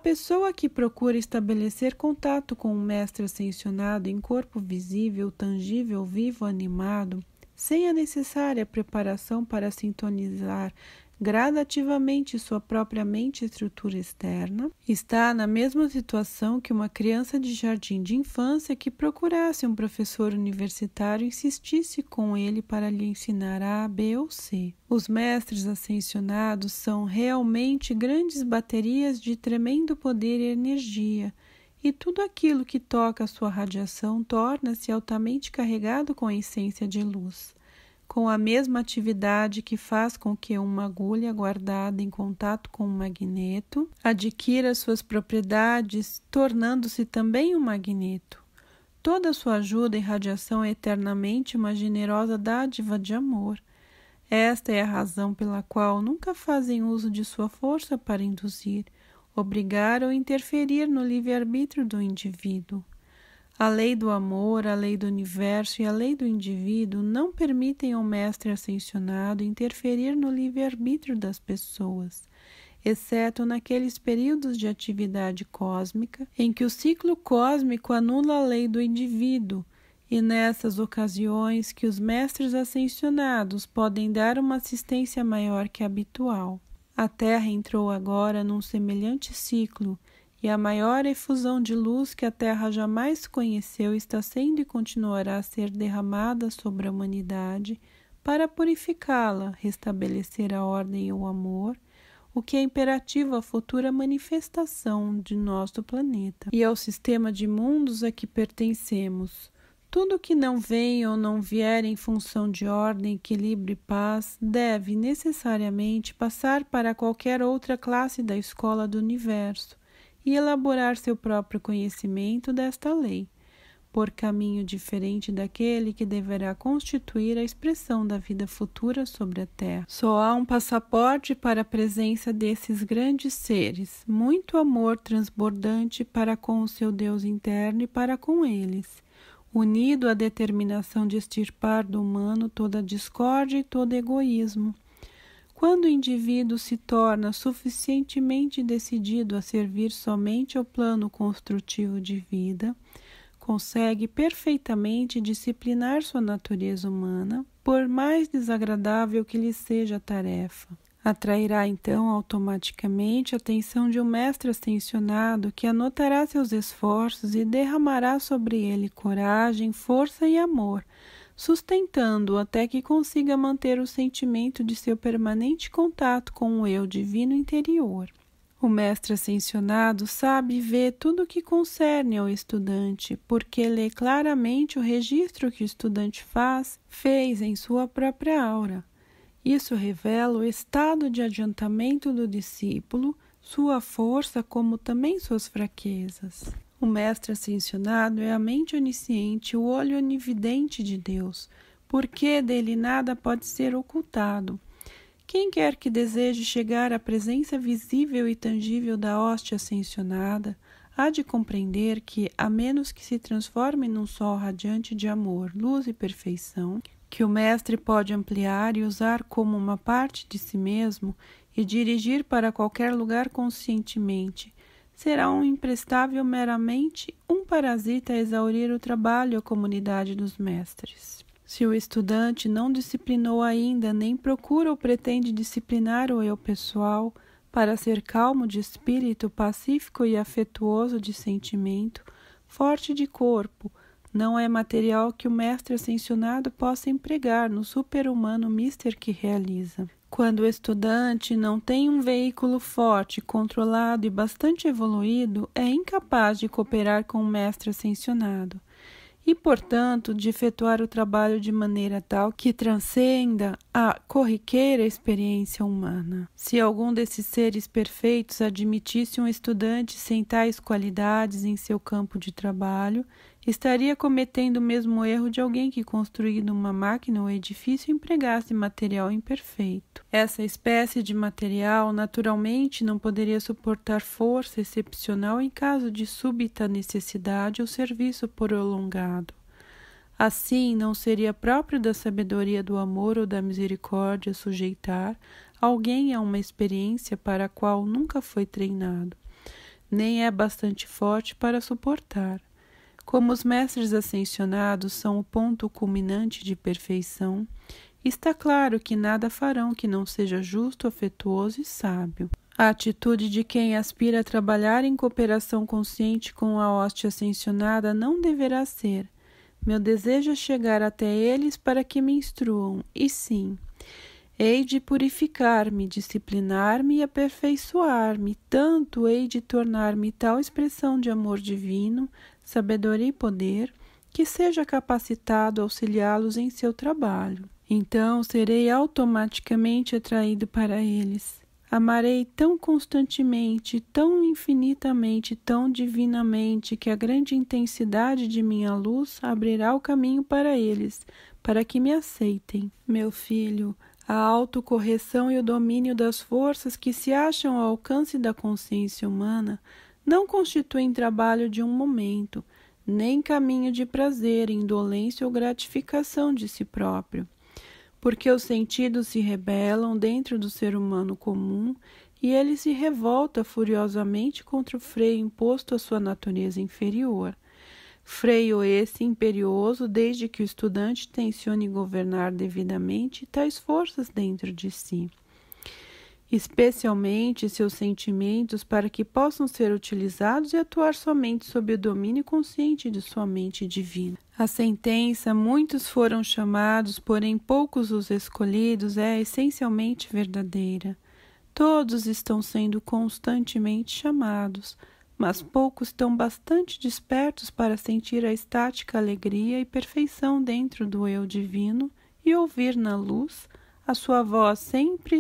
pessoa que procura estabelecer contato com um mestre ascensionado em corpo visível, tangível, vivo, animado, sem a necessária preparação para sintonizar gradativamente sua própria mente e estrutura externa, está na mesma situação que uma criança de jardim de infância que procurasse um professor universitário e insistisse com ele para lhe ensinar A, B ou C. Os mestres ascensionados são realmente grandes baterias de tremendo poder e energia, e tudo aquilo que toca a sua radiação torna-se altamente carregado com a essência de luz. Com a mesma atividade que faz com que uma agulha guardada em contato com um magneto adquira suas propriedades, tornando-se também um magneto. Toda sua ajuda e radiação é eternamente uma generosa dádiva de amor. Esta é a razão pela qual nunca fazem uso de sua força para induzir, obrigar ou interferir no livre-arbítrio do indivíduo. A lei do amor, a lei do universo e a lei do indivíduo não permitem ao mestre ascensionado interferir no livre-arbítrio das pessoas, exceto naqueles períodos de atividade cósmica em que o ciclo cósmico anula a lei do indivíduo, e nessas ocasiões que os mestres ascensionados podem dar uma assistência maior que a habitual. A Terra entrou agora num semelhante ciclo, e a maior efusão de luz que a Terra jamais conheceu está sendo e continuará a ser derramada sobre a humanidade para purificá-la, restabelecer a ordem e o amor, o que é imperativo à futura manifestação de nosso planeta e ao sistema de mundos a que pertencemos. Tudo que não vem ou não vier em função de ordem, equilíbrio e paz deve necessariamente passar para qualquer outra classe da escola do universo e elaborar seu próprio conhecimento desta lei, por caminho diferente daquele que deverá constituir a expressão da vida futura sobre a Terra. Só há um passaporte para a presença desses grandes seres, muito amor transbordante para com o seu Deus interno e para com eles, unido à determinação de extirpar do humano toda discórdia e todo egoísmo. Quando o indivíduo se torna suficientemente decidido a servir somente ao plano construtivo de vida, consegue perfeitamente disciplinar sua natureza humana, por mais desagradável que lhe seja a tarefa. Atrairá então automaticamente a atenção de um mestre ascensionado que anotará seus esforços e derramará sobre ele coragem, força e amor, sustentando-o até que consiga manter o sentimento de seu permanente contato com o eu divino interior. O mestre ascensionado sabe e vê tudo o que concerne ao estudante, porque lê claramente o registro que o estudante fez em sua própria aura. Isso revela o estado de adiantamento do discípulo, sua força, como também suas fraquezas. O mestre ascensionado é a mente onisciente, o olho onividente de Deus, porque dele nada pode ser ocultado. Quem quer que deseje chegar à presença visível e tangível da hóstia ascensionada, há de compreender que, a menos que se transforme num sol radiante de amor, luz e perfeição, que o mestre pode ampliar e usar como uma parte de si mesmo e dirigir para qualquer lugar conscientemente, será um imprestável meramente um parasita a exaurir o trabalho e a comunidade dos mestres. Se o estudante não disciplinou ainda, nem procura ou pretende disciplinar o eu pessoal, para ser calmo de espírito, pacífico e afetuoso de sentimento, forte de corpo, não é material que o mestre ascensionado possa empregar no super-humano mister que realiza. Quando o estudante não tem um veículo forte, controlado e bastante evoluído, é incapaz de cooperar com o mestre ascensionado e, portanto, de efetuar o trabalho de maneira tal que transcenda a corriqueira experiência humana. Se algum desses seres perfeitos admitisse um estudante sem tais qualidades em seu campo de trabalho, estaria cometendo o mesmo erro de alguém que, construindo uma máquina ou edifício, empregasse material imperfeito. Essa espécie de material, naturalmente, não poderia suportar força excepcional em caso de súbita necessidade ou serviço prolongado. Assim, não seria próprio da sabedoria do amor ou da misericórdia sujeitar alguém a uma experiência para a qual nunca foi treinado. nem é bastante forte para suportar. Como os mestres ascensionados são o ponto culminante de perfeição, está claro que nada farão que não seja justo, afetuoso e sábio. A atitude de quem aspira a trabalhar em cooperação consciente com a hoste ascensionada não deverá ser: meu desejo é chegar até eles para que me instruam, e sim, hei de purificar-me, disciplinar-me e aperfeiçoar-me, tanto hei de tornar-me tal expressão de amor divino, sabedoria e poder, que seja capacitado a auxiliá-los em seu trabalho. Então serei automaticamente atraído para eles. Amarei tão constantemente, tão infinitamente, tão divinamente, que a grande intensidade de minha luz abrirá o caminho para eles, para que me aceitem. Meu filho, a autocorreção e o domínio das forças que se acham ao alcance da consciência humana não constituem trabalho de um momento, nem caminho de prazer, indolência ou gratificação de si próprio. Porque os sentidos se rebelam dentro do ser humano comum e ele se revolta furiosamente contra o freio imposto à sua natureza inferior. Freio esse imperioso desde que o estudante tencione governar devidamente tais forças dentro de si, especialmente seus sentimentos, para que possam ser utilizados e atuar somente sob o domínio consciente de sua mente divina. A sentença "muitos foram chamados, porém poucos os escolhidos" é essencialmente verdadeira. Todos estão sendo constantemente chamados, mas poucos estão bastante despertos para sentir a estática alegria e perfeição dentro do eu divino e ouvir na luz a sua voz sempre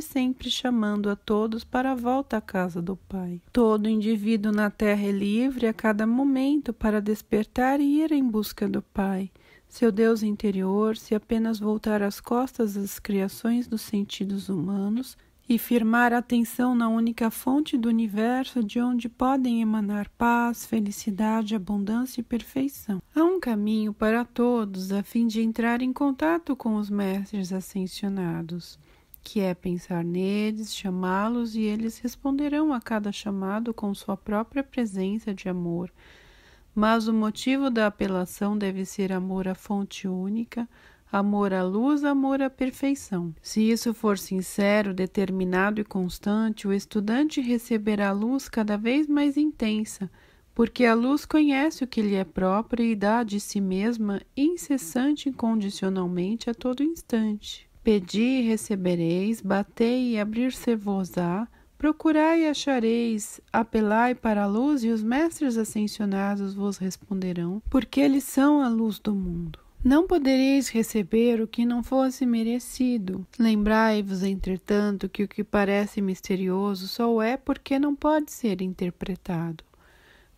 chamando a todos para a volta à casa do Pai. Todo indivíduo na Terra é livre a cada momento para despertar e ir em busca do Pai, seu Deus interior, se apenas voltar as costas às criações dos sentidos humanos e firmar a atenção na única fonte do universo de onde podem emanar paz, felicidade, abundância e perfeição. Há um caminho para todos a fim de entrar em contato com os mestres ascensionados, que é pensar neles, chamá-los e eles responderão a cada chamado com sua própria presença de amor. Mas o motivo da apelação deve ser amor à fonte única, amor à luz, amor à perfeição. Se isso for sincero, determinado e constante, o estudante receberá a luz cada vez mais intensa, porque a luz conhece o que lhe é próprio e dá de si mesma incessante e incondicionalmente a todo instante. Pedi e recebereis, batei e abrir-se-vos-á, procurai e achareis, apelai para a luz e os mestres ascensionados vos responderão, porque eles são a luz do mundo. Não podereis receber o que não fosse merecido. Lembrai-vos, entretanto, que o que parece misterioso só o é porque não pode ser interpretado.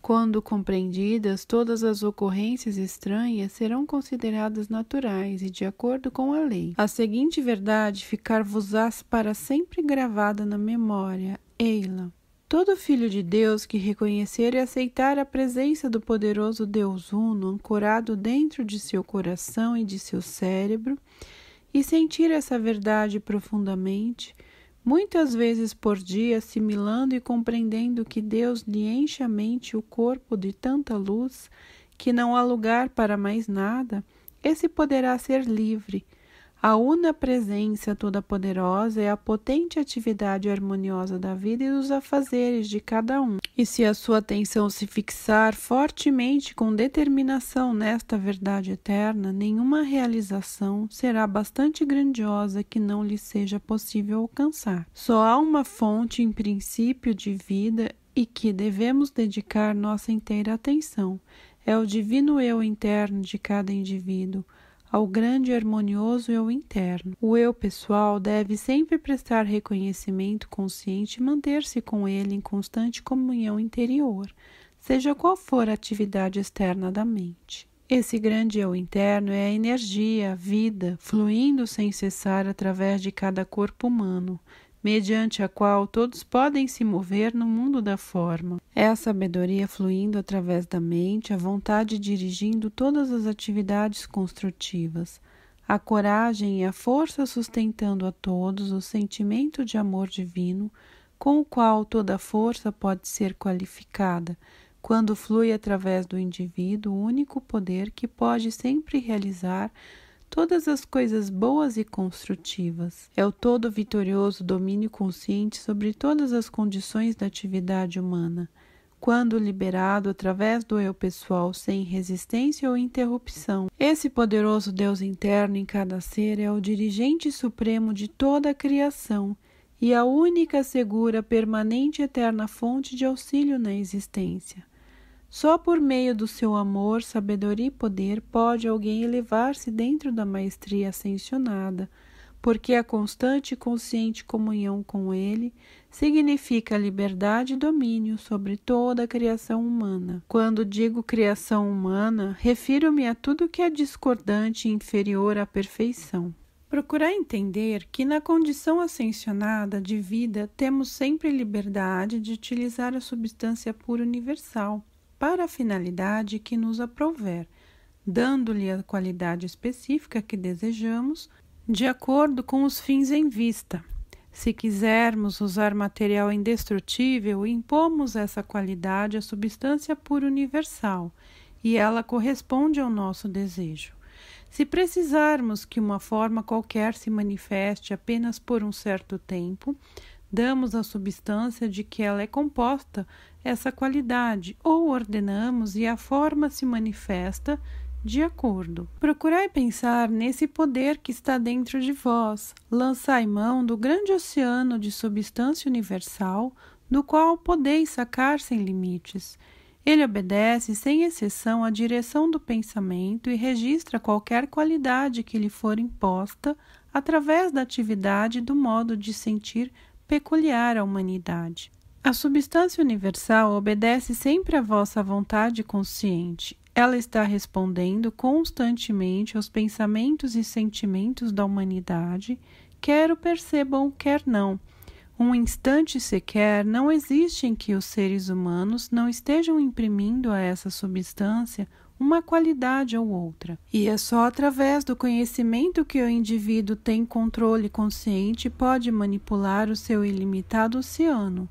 Quando compreendidas, todas as ocorrências estranhas serão consideradas naturais e de acordo com a lei. A seguinte verdade ficar-vos-á para sempre gravada na memória: ei-la. Todo filho de Deus que reconhecer e aceitar a presença do poderoso Deus Uno ancorado dentro de seu coração e de seu cérebro e sentir essa verdade profundamente, muitas vezes por dia, assimilando e compreendendo que Deus lhe enche a mente e o corpo de tanta luz que não há lugar para mais nada, esse poderá ser livre. A una presença toda-poderosa é a potente atividade harmoniosa da vida e dos afazeres de cada um. E se a sua atenção se fixar fortemente com determinação nesta verdade eterna, nenhuma realização será bastante grandiosa que não lhe seja possível alcançar. Só há uma fonte em princípio de vida e que devemos dedicar nossa inteira atenção. É o divino eu interno de cada indivíduo, ao grande e harmonioso eu interno. O eu pessoal deve sempre prestar reconhecimento consciente e manter-se com ele em constante comunhão interior, seja qual for a atividade externa da mente. Esse grande eu interno é a energia, a vida, fluindo sem cessar através de cada corpo humano, mediante a qual todos podem se mover no mundo da forma. É a sabedoria fluindo através da mente, a vontade dirigindo todas as atividades construtivas, a coragem e a força sustentando a todos, o sentimento de amor divino, com o qual toda força pode ser qualificada, quando flui através do indivíduo o único poder que pode sempre realizar todas as coisas boas e construtivas. É o todo vitorioso domínio consciente sobre todas as condições da atividade humana, quando liberado através do eu pessoal sem resistência ou interrupção. Esse poderoso Deus interno em cada ser é o dirigente supremo de toda a criação e a única segura, permanente e eterna fonte de auxílio na existência. Só por meio do seu amor, sabedoria e poder pode alguém elevar-se dentro da maestria ascensionada, porque a constante e consciente comunhão com ele significa liberdade e domínio sobre toda a criação humana. Quando digo criação humana, refiro-me a tudo que é discordante e inferior à perfeição. Procurar entender que na condição ascensionada de vida temos sempre liberdade de utilizar a substância pura universal para a finalidade que nos aprouver, dando-lhe a qualidade específica que desejamos, de acordo com os fins em vista. Se quisermos usar material indestrutível, impomos essa qualidade à substância pura universal, e ela corresponde ao nosso desejo. Se precisarmos que uma forma qualquer se manifeste apenas por um certo tempo, damos à substância de que ela é composta essa qualidade, ou ordenamos e a forma se manifesta de acordo. Procurai pensar nesse poder que está dentro de vós. Lançai mão do grande oceano de substância universal, do qual podeis sacar sem limites. Ele obedece sem exceção à direção do pensamento e registra qualquer qualidade que lhe for imposta através da atividade e do modo de sentir peculiar à humanidade. A substância universal obedece sempre à vossa vontade consciente. Ela está respondendo constantemente aos pensamentos e sentimentos da humanidade, quer o percebam, quer não. Um instante sequer não existe em que os seres humanos não estejam imprimindo a essa substância uma qualidade ou outra. E é só através do conhecimento que o indivíduo tem controle consciente e pode manipular o seu ilimitado oceano.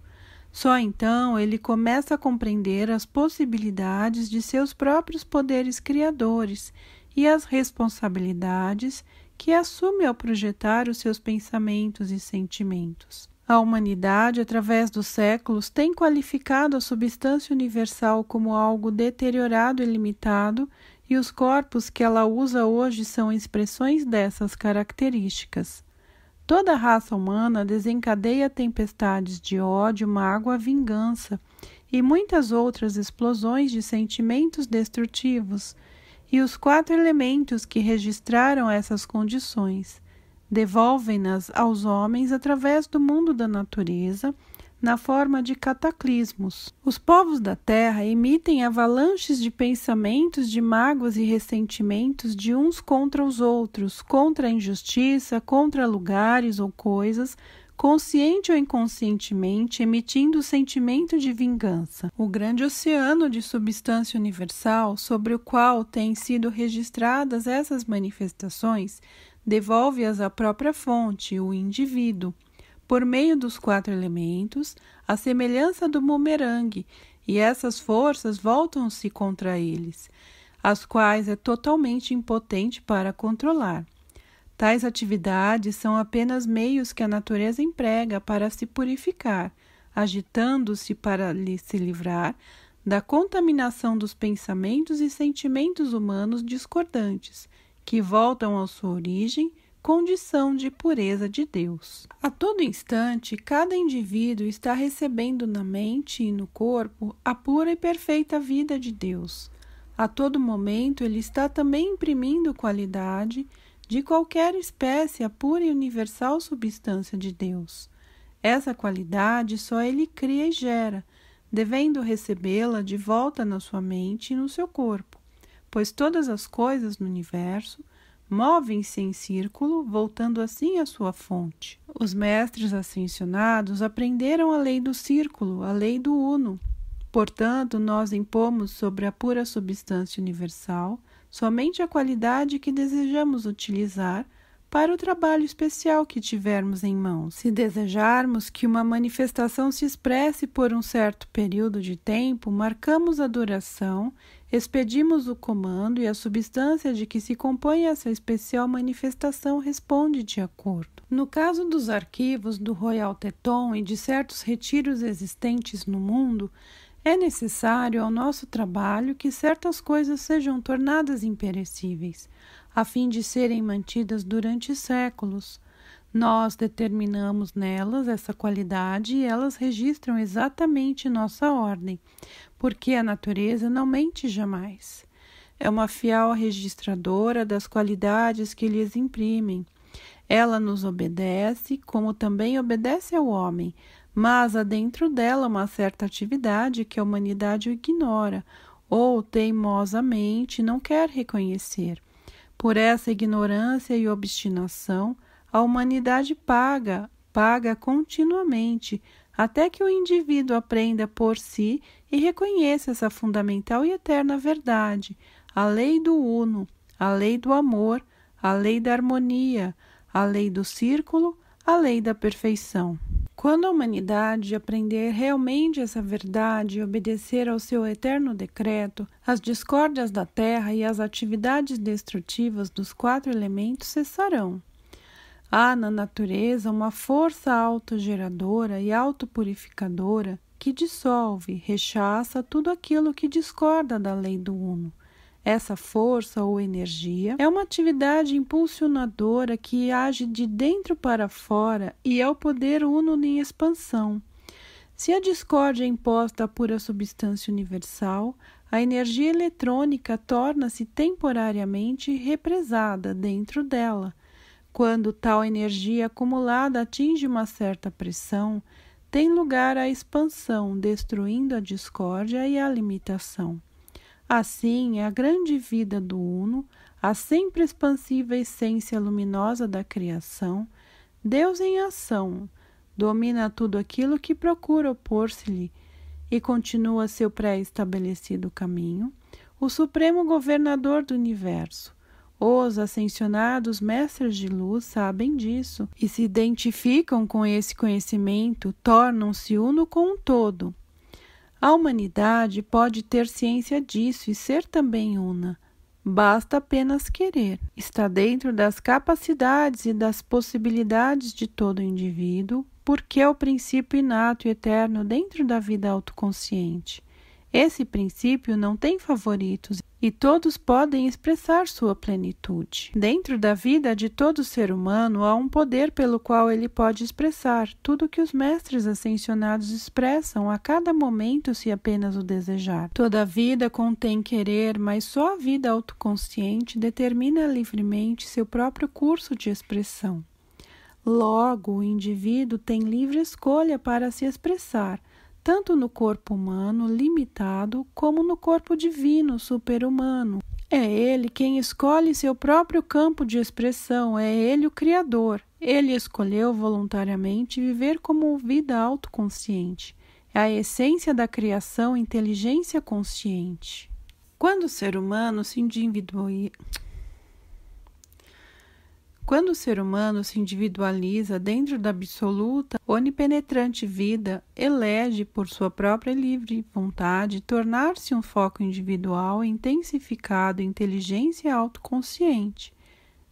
Só então ele começa a compreender as possibilidades de seus próprios poderes criadores e as responsabilidades que assume ao projetar os seus pensamentos e sentimentos. A humanidade, através dos séculos, tem qualificado a substância universal como algo deteriorado e limitado, e os corpos que ela usa hoje são expressões dessas características. Toda a raça humana desencadeia tempestades de ódio, mágoa, vingança e muitas outras explosões de sentimentos destrutivos, e os 4 elementos que registraram essas condições devolvem-nas aos homens através do mundo da natureza, na forma de cataclismos. Os povos da terra emitem avalanches de pensamentos, de mágoas e ressentimentos de uns contra os outros, contra a injustiça, contra lugares ou coisas, consciente ou inconscientemente, emitindo o sentimento de vingança. O grande oceano de substância universal, sobre o qual têm sido registradas essas manifestações, devolve-as à própria fonte, o indivíduo, por meio dos 4 elementos, à semelhança do bumerangue, e essas forças voltam-se contra eles, as quais é totalmente impotente para controlar. Tais atividades são apenas meios que a natureza emprega para se purificar, agitando-se para se livrar da contaminação dos pensamentos e sentimentos humanos discordantes, que voltam à sua origem, condição de pureza de Deus. A todo instante, cada indivíduo está recebendo na mente e no corpo a pura e perfeita vida de Deus. A todo momento, ele está também imprimindo qualidade de qualquer espécie à pura e universal substância de Deus. Essa qualidade só ele cria e gera, devendo recebê-la de volta na sua mente e no seu corpo, pois todas as coisas no universo movem-se em círculo, voltando assim à sua fonte. Os mestres ascensionados aprenderam a lei do círculo, a lei do uno. Portanto, nós impomos sobre a pura substância universal somente a qualidade que desejamos utilizar para o trabalho especial que tivermos em mãos. Se desejarmos que uma manifestação se expresse por um certo período de tempo, marcamos a duração, expedimos o comando e a substância de que se compõe essa especial manifestação responde de acordo. No caso dos arquivos do Royal Teton e de certos retiros existentes no mundo, é necessário ao nosso trabalho que certas coisas sejam tornadas imperecíveis, a fim de serem mantidas durante séculos. Nós determinamos nelas essa qualidade e elas registram exatamente nossa ordem, porque a natureza não mente jamais. É uma fiel registradora das qualidades que lhes imprimem. Ela nos obedece, como também obedece ao homem, mas há dentro dela uma certa atividade que a humanidade ignora ou teimosamente não quer reconhecer. Por essa ignorância e obstinação, a humanidade paga continuamente, até que o indivíduo aprenda por si e reconheça essa fundamental e eterna verdade, a lei do uno, a lei do amor, a lei da harmonia, a lei do círculo, a lei da perfeição. Quando a humanidade aprender realmente essa verdade e obedecer ao seu eterno decreto, as discórdias da terra e as atividades destrutivas dos 4 elementos cessarão. Há na natureza uma força autogeradora e autopurificadora que dissolve, rechaça tudo aquilo que discorda da lei do uno. Essa força ou energia é uma atividade impulsionadora que age de dentro para fora e é o poder uno em expansão. Se a discórdia é imposta à pura substância universal, a energia eletrônica torna-se temporariamente represada dentro dela. Quando tal energia acumulada atinge uma certa pressão, tem lugar a expansão, destruindo a discórdia e a limitação. Assim, a grande vida do Uno, a sempre expansiva essência luminosa da criação, Deus em ação, domina tudo aquilo que procura opor-se-lhe e continua seu pré-estabelecido caminho, o supremo governador do universo. Os ascensionados mestres de luz sabem disso e se identificam com esse conhecimento, tornam-se uno com um todo. A humanidade pode ter ciência disso e ser também una. Basta apenas querer. Está dentro das capacidades e das possibilidades de todo indivíduo, porque é o princípio inato e eterno dentro da vida autoconsciente. Esse princípio não tem favoritos e todos podem expressar sua plenitude. Dentro da vida de todo ser humano há um poder pelo qual ele pode expressar tudo que os mestres ascensionados expressam a cada momento se apenas o desejar. Toda vida contém querer, mas só a vida autoconsciente determina livremente seu próprio curso de expressão. Logo, o indivíduo tem livre escolha para se expressar, tanto no corpo humano limitado como no corpo divino super-humano. É ele quem escolhe seu próprio campo de expressão, é ele o Criador. Ele escolheu voluntariamente viver como vida autoconsciente. É a essência da criação, inteligência consciente. Quando o ser humano se individualiza dentro da absoluta, onipenetrante vida, elege por sua própria livre vontade tornar-se um foco individual intensificado em inteligência autoconsciente.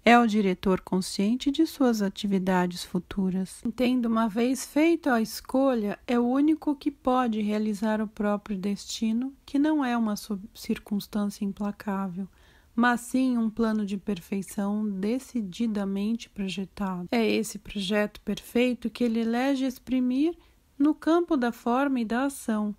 É o diretor consciente de suas atividades futuras. Tendo uma vez feita a escolha, é o único que pode realizar o próprio destino, que não é uma circunstância implacável, mas sim um plano de perfeição decididamente projetado. É esse projeto perfeito que ele elege exprimir no campo da forma e da ação.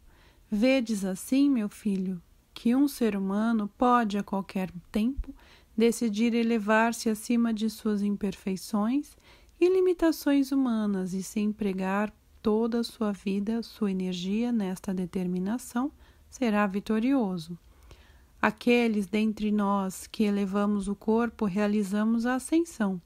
Vedes assim, meu filho, que um ser humano pode a qualquer tempo decidir elevar-se acima de suas imperfeições e limitações humanas e se empregar toda a sua vida, sua energia nesta determinação, será vitorioso. Aqueles dentre nós que elevamos o corpo realizamos a ascensão,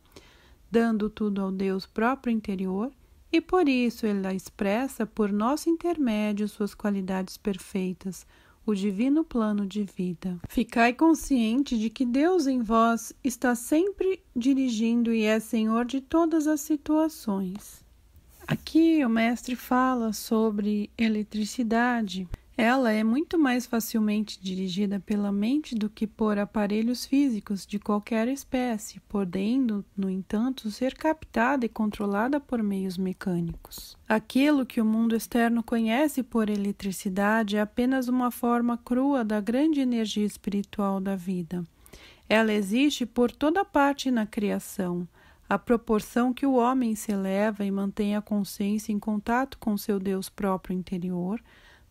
dando tudo ao Deus próprio interior, e por isso ele expressa por nosso intermédio suas qualidades perfeitas, o divino plano de vida. Ficai consciente de que Deus em vós está sempre dirigindo e é Senhor de todas as situações. Aqui o mestre fala sobre eletricidade. Ela é muito mais facilmente dirigida pela mente do que por aparelhos físicos de qualquer espécie, podendo, no entanto, ser captada e controlada por meios mecânicos. Aquilo que o mundo externo conhece por eletricidade é apenas uma forma crua da grande energia espiritual da vida. Ela existe por toda parte na criação. À proporção que o homem se eleva e mantém a consciência em contato com seu Deus próprio interior,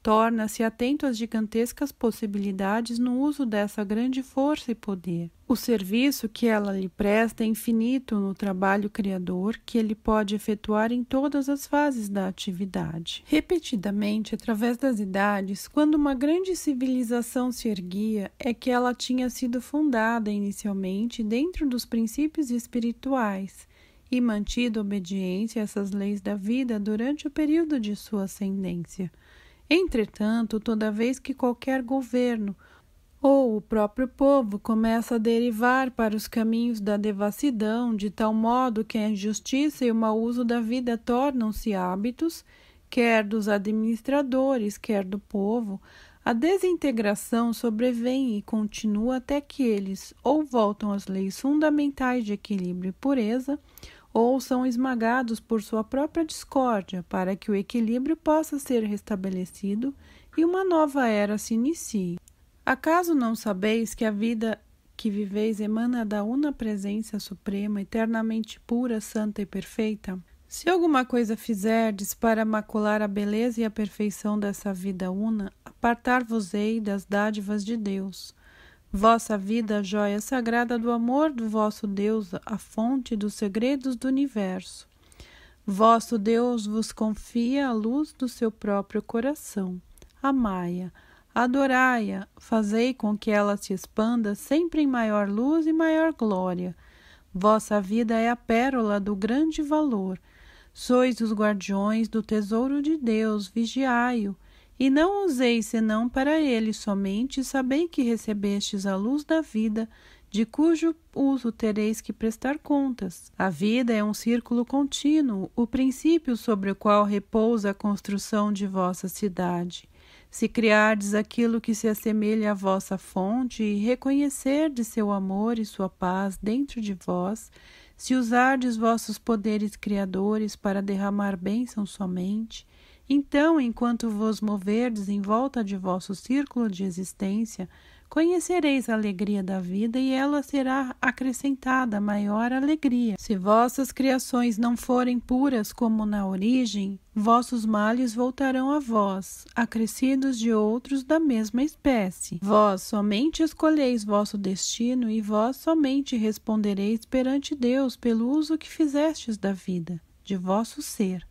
torna-se atento às gigantescas possibilidades no uso dessa grande força e poder. O serviço que ela lhe presta é infinito no trabalho criador que ele pode efetuar em todas as fases da atividade. Repetidamente, através das idades, quando uma grande civilização se erguia, é que ela tinha sido fundada inicialmente dentro dos princípios espirituais e mantida obediência a essas leis da vida durante o período de sua ascendência. Entretanto, toda vez que qualquer governo ou o próprio povo começa a derivar para os caminhos da devassidão, de tal modo que a injustiça e o mau uso da vida tornam-se hábitos, quer dos administradores, quer do povo, a desintegração sobrevém e continua até que eles ou voltam às leis fundamentais de equilíbrio e pureza, ou são esmagados por sua própria discórdia, para que o equilíbrio possa ser restabelecido e uma nova era se inicie. Acaso não sabeis que a vida que viveis emana da una presença suprema, eternamente pura, santa e perfeita? Se alguma coisa fizerdes para macular a beleza e a perfeição dessa vida una, apartar-vos-ei das dádivas de Deus. Vossa vida, joia sagrada do amor do vosso Deus, a fonte dos segredos do universo. Vosso Deus vos confia a luz do seu próprio coração. Amai-a, adorai-a, fazei com que ela se expanda sempre em maior luz e maior glória. Vossa vida é a pérola do grande valor. Sois os guardiões do tesouro de Deus, vigiai-o. E não useis senão para ele somente, sabei que recebestes a luz da vida, de cujo uso tereis que prestar contas. A vida é um círculo contínuo, o princípio sobre o qual repousa a construção de vossa cidade. Se criardes aquilo que se assemelha à vossa fonte e reconhecerdes seu amor e sua paz dentro de vós, se usardes vossos poderes criadores para derramar bênção somente, então, enquanto vos moverdes em volta de vosso círculo de existência, conhecereis a alegria da vida e ela será acrescentada a maior alegria. Se vossas criações não forem puras como na origem, vossos males voltarão a vós, acrescidos de outros da mesma espécie. Vós somente escolheis vosso destino e vós somente respondereis perante Deus pelo uso que fizestes da vida, de vosso ser.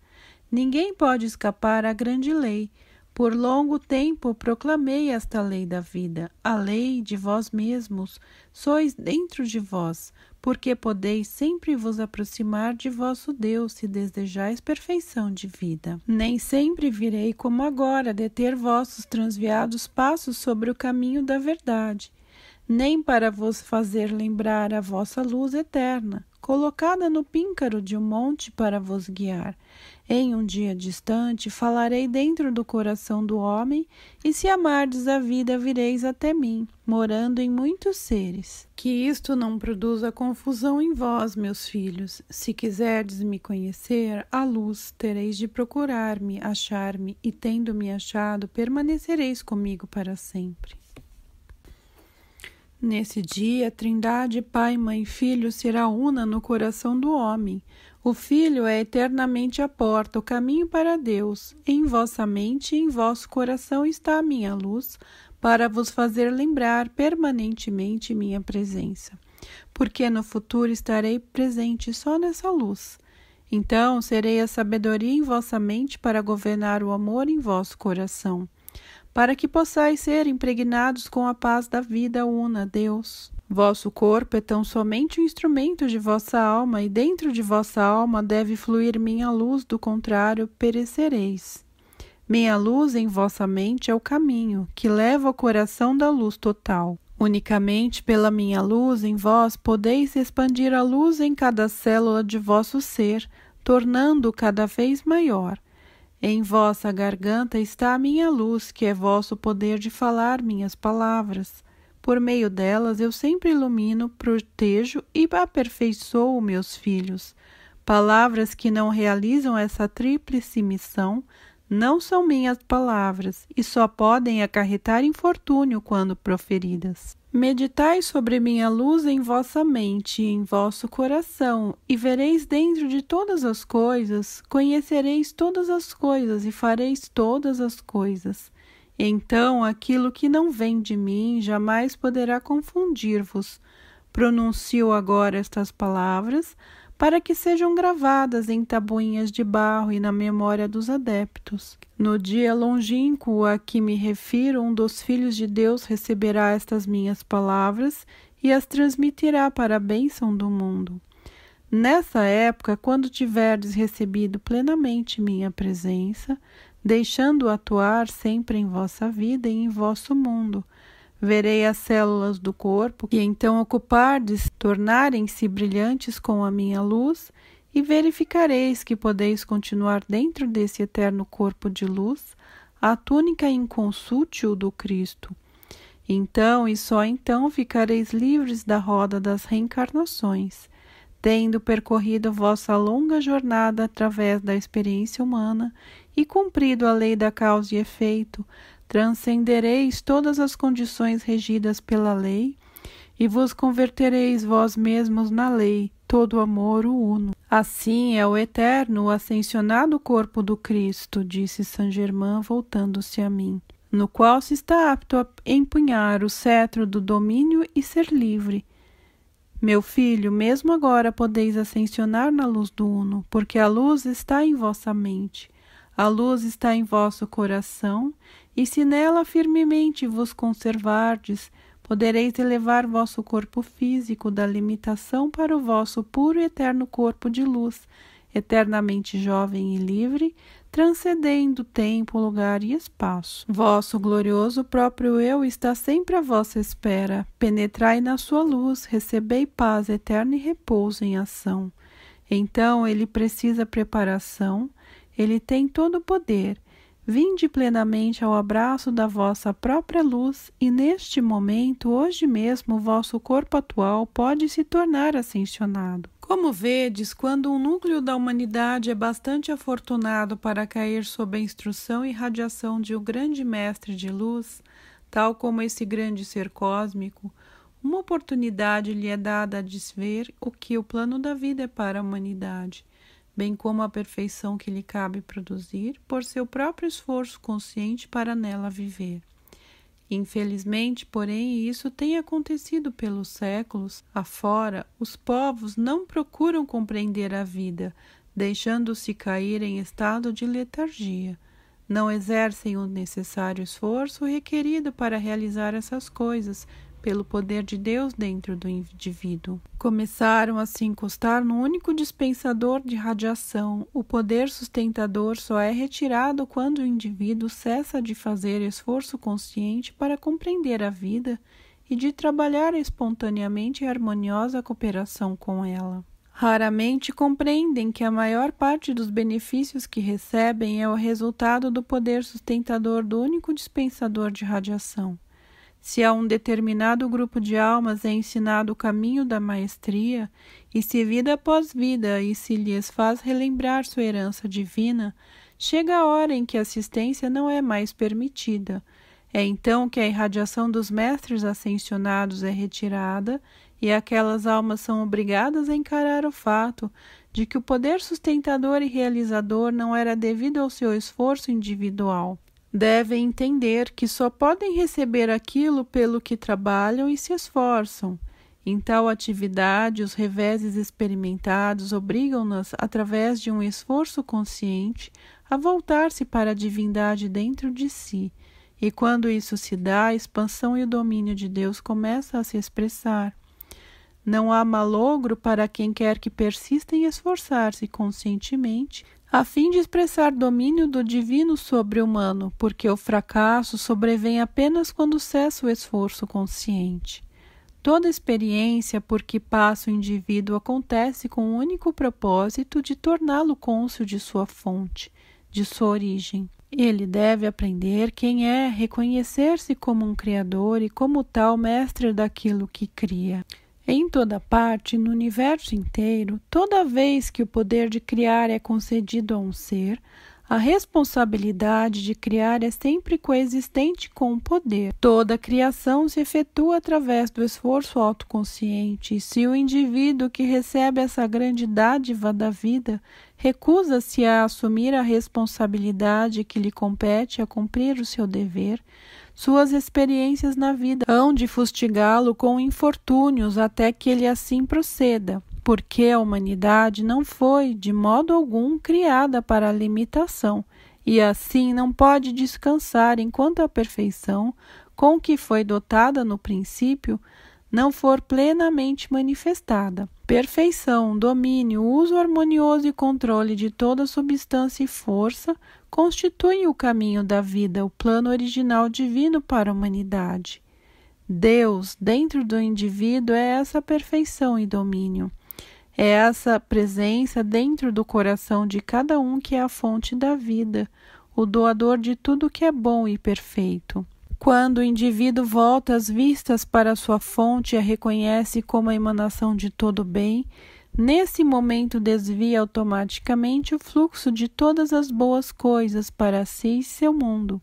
Ninguém pode escapar à grande lei. Por longo tempo proclamei esta lei da vida, a lei de vós mesmos. Sois dentro de vós, porque podeis sempre vos aproximar de vosso Deus, se desejais perfeição de vida. Nem sempre virei como agora deter vossos transviados passos sobre o caminho da verdade, nem para vos fazer lembrar a vossa luz eterna, colocada no píncaro de um monte para vos guiar. Em um dia distante falarei dentro do coração do homem, e se amardes a vida vireis até mim, morando em muitos seres. Que isto não produza confusão em vós, meus filhos. Se quiserdes me conhecer, à luz tereis de procurar-me, achar-me, e tendo-me achado, permanecereis comigo para sempre. Nesse dia, a Trindade, Pai, Mãe e Filho será una no coração do homem. O Filho é eternamente a porta, o caminho para Deus. Em vossa mente e em vosso coração está a minha luz, para vos fazer lembrar permanentemente minha presença. Porque no futuro estarei presente só nessa luz. Então serei a sabedoria em vossa mente para governar o amor em vosso coração, para que possais ser impregnados com a paz da vida una, Deus. Vosso corpo é tão somente um instrumento de vossa alma, e dentro de vossa alma deve fluir minha luz, do contrário, perecereis. Minha luz em vossa mente é o caminho que leva ao coração da luz total. Unicamente pela minha luz em vós podeis expandir a luz em cada célula de vosso ser, tornando-o cada vez maior. Em vossa garganta está a minha luz, que é vosso poder de falar minhas palavras. Por meio delas eu sempre ilumino, protejo e aperfeiçoo meus filhos. Palavras que não realizam essa tríplice missão não são minhas palavras e só podem acarretar infortúnio quando proferidas. Meditai sobre minha luz em vossa mente e em vosso coração, e vereis dentro de todas as coisas, conhecereis todas as coisas e fareis todas as coisas. Então aquilo que não vem de mim jamais poderá confundir-vos. Pronuncio agora estas palavras, para que sejam gravadas em tabuinhas de barro e na memória dos adeptos. No dia longínquo a que me refiro, um dos filhos de Deus receberá estas minhas palavras e as transmitirá para a bênção do mundo. Nessa época, quando tiverdes recebido plenamente minha presença, deixando atuar sempre em vossa vida e em vosso mundo, verei as células do corpo, que então ocupardes, tornarem-se brilhantes com a minha luz, e verificareis que podeis continuar dentro desse eterno corpo de luz, a túnica inconsútil do Cristo. Então, e só então, ficareis livres da roda das reencarnações. Tendo percorrido vossa longa jornada através da experiência humana e cumprido a lei da causa e efeito, transcendereis todas as condições regidas pela lei e vos convertereis vós mesmos na lei, todo amor o uno. Assim é o eterno, o ascensionado corpo do Cristo, disse Saint-Germain, voltando-se a mim, no qual se está apto a empunhar o cetro do domínio e ser livre. Meu filho, mesmo agora podeis ascensionar na luz do Uno, porque a luz está em vossa mente. A luz está em vosso coração, e se nela firmemente vos conservardes, podereis elevar vosso corpo físico da limitação para o vosso puro e eterno corpo de luz, eternamente jovem e livre, transcendendo tempo, lugar e espaço. Vosso glorioso próprio eu está sempre à vossa espera. Penetrai na sua luz, recebei paz eterna e repouso em ação. Então ele precisa preparação, ele tem todo o poder. Vinde plenamente ao abraço da vossa própria luz, e neste momento, hoje mesmo, vosso corpo atual pode se tornar ascensionado. Como vedes, quando um núcleo da humanidade é bastante afortunado para cair sob a instrução e radiação de um grande mestre de luz, tal como esse grande ser cósmico, uma oportunidade lhe é dada a desver o que o plano da vida é para a humanidade, bem como a perfeição que lhe cabe produzir por seu próprio esforço consciente para nela viver. Infelizmente, porém, isso tem acontecido pelos séculos afora, os povos não procuram compreender a vida, deixando-se cair em estado de letargia. Não exercem o necessário esforço requerido para realizar essas coisas, pelo poder de Deus dentro do indivíduo. Começaram a se encostar no único dispensador de radiação. O poder sustentador só é retirado quando o indivíduo cessa de fazer esforço consciente para compreender a vida e de trabalhar espontaneamente em harmoniosa cooperação com ela. Raramente compreendem que a maior parte dos benefícios que recebem é o resultado do poder sustentador do único dispensador de radiação. Se a um determinado grupo de almas é ensinado o caminho da maestria, e se vida após vida e se lhes faz relembrar sua herança divina, chega a hora em que a assistência não é mais permitida. É então que a irradiação dos mestres ascensionados é retirada e aquelas almas são obrigadas a encarar o fato de que o poder sustentador e realizador não era devido ao seu esforço individual. Devem entender que só podem receber aquilo pelo que trabalham e se esforçam. Em tal atividade, os reveses experimentados obrigam-nas, através de um esforço consciente, a voltar-se para a divindade dentro de si, e quando isso se dá, a expansão e o domínio de Deus começam a se expressar. Não há malogro para quem quer que persista em esforçar-se conscientemente a fim de expressar domínio do divino sobre o humano, porque o fracasso sobrevém apenas quando cessa o esforço consciente. Toda experiência por que passa o indivíduo acontece com o único propósito de torná-lo cônscio de sua fonte, de sua origem. Ele deve aprender quem é, reconhecer-se como um criador e como tal mestre daquilo que cria. Em toda parte, no universo inteiro, toda vez que o poder de criar é concedido a um ser, a responsabilidade de criar é sempre coexistente com o poder. Toda a criação se efetua através do esforço autoconsciente, e se o indivíduo que recebe essa grande dádiva da vida recusa-se a assumir a responsabilidade que lhe compete a cumprir o seu dever, suas experiências na vida hão de fustigá-lo com infortúnios até que ele assim proceda, porque a humanidade não foi, de modo algum, criada para a limitação, e assim não pode descansar enquanto a perfeição, com que foi dotada no princípio, não for plenamente manifestada. Perfeição, domínio, uso harmonioso e controle de toda substância e força constituem o caminho da vida, o plano original divino para a humanidade. Deus, dentro do indivíduo, é essa perfeição e domínio. É essa presença dentro do coração de cada um que é a fonte da vida, o doador de tudo que é bom e perfeito. Quando o indivíduo volta as vistas para sua fonte e a reconhece como a emanação de todo bem, nesse momento desvia automaticamente o fluxo de todas as boas coisas para si e seu mundo,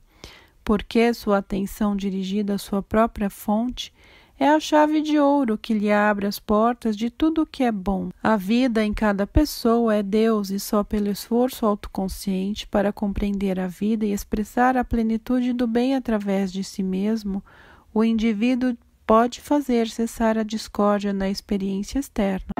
porque sua atenção dirigida à sua própria fonte é a chave de ouro que lhe abre as portas de tudo o que é bom. A vida em cada pessoa é Deus e só pelo esforço autoconsciente para compreender a vida e expressar a plenitude do bem através de si mesmo, o indivíduo pode fazer cessar a discórdia na experiência externa.